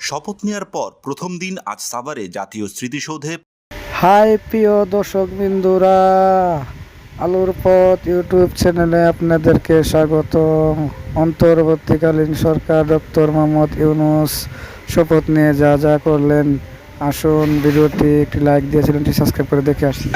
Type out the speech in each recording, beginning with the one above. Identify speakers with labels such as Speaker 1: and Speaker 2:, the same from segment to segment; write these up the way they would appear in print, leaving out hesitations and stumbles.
Speaker 1: শপথ নেওয়ার পর প্রথম দিন আজ সাভারে জাতীয় স্মৃতিসৌধে।
Speaker 2: হাই প্রিয় দর্শক বিন্দুরা, আলোর পথ ইউটিউব চ্যানেলে আপনাদেরকে স্বাগত। অন্তর্বর্তীকালীন সরকার ডক্টর মোহাম্মদ ইউনূস শপথ নিয়ে যা যা করলেন, আসুন ভিডিওটি একটি লাইক দিয়ে চ্যানেলটি সাবস্ক্রাইব করে দেখে আসি।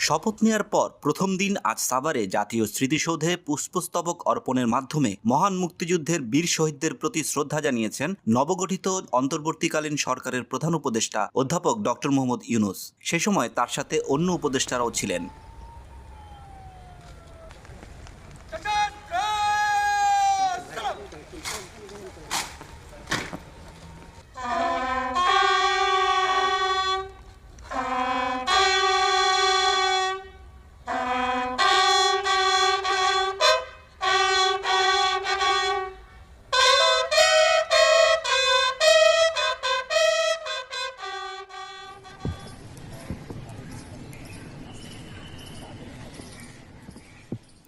Speaker 1: শপথ নেওয়ার পর প্রথম দিন আজ সাভারে জাতীয় স্মৃতিসৌধে পুষ্পস্তবক অর্পণের মাধ্যমে মহান মুক্তিযুদ্ধের বীর শহীদদের প্রতি শ্রদ্ধা জানিয়েছেন নবগঠিত অন্তর্বর্তীকালীন সরকারের প্রধান উপদেষ্টা অধ্যাপক ডক্টর মোহাম্মদ ইউনূস। সে সময় তার সাথে অন্য উপদেষ্টারাও ছিলেন।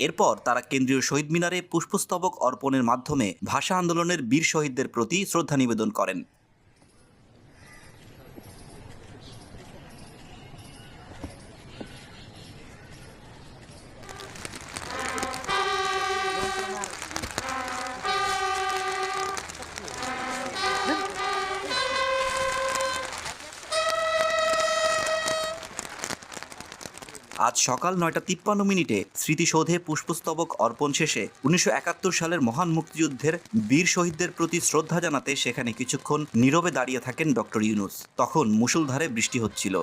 Speaker 1: এরপর তারা কেন্দ্রীয় শহীদ মিনারে পুষ্পস্তবক অর্পণের মাধ্যমে ভাষা আন্দোলনের বীর শহীদদের প্রতি শ্রদ্ধা নিবেদন করেন। আজ সকাল ৯:৫৩ স্মৃতিসৌধে পুষ্পস্তবক অর্পণ শেষে ১৯৭১ সালের মহান মুক্তিযুদ্ধের বীর শহীদদের প্রতি শ্রদ্ধা জানাতে সেখানে কিছুক্ষণ নীরবে দাঁড়িয়ে থাকেন ডক্টর ইউনূস। তখন মুষলধারে বৃষ্টি হচ্ছিল।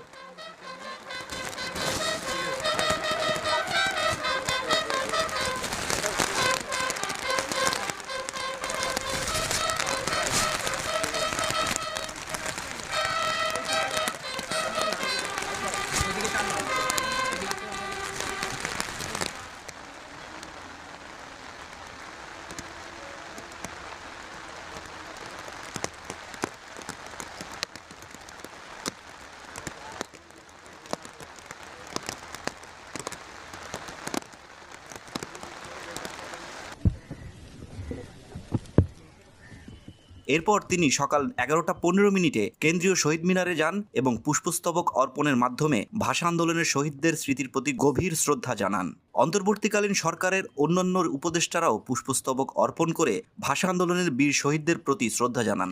Speaker 1: এরপর তিনি সকাল ১১:১৫ কেন্দ্রীয় শহীদ মিনারে যান এবং পুষ্পস্তবক অর্পণের মাধ্যমে ভাষা আন্দোলনের শহীদদের স্মৃতির প্রতি গভীর শ্রদ্ধা জানান। অন্তর্বর্তীকালীন সরকারের অন্যান্য উপদেষ্টারাও পুষ্পস্তবক অর্পণ করে ভাষা আন্দোলনের বীর শহীদদের প্রতি শ্রদ্ধা জানান।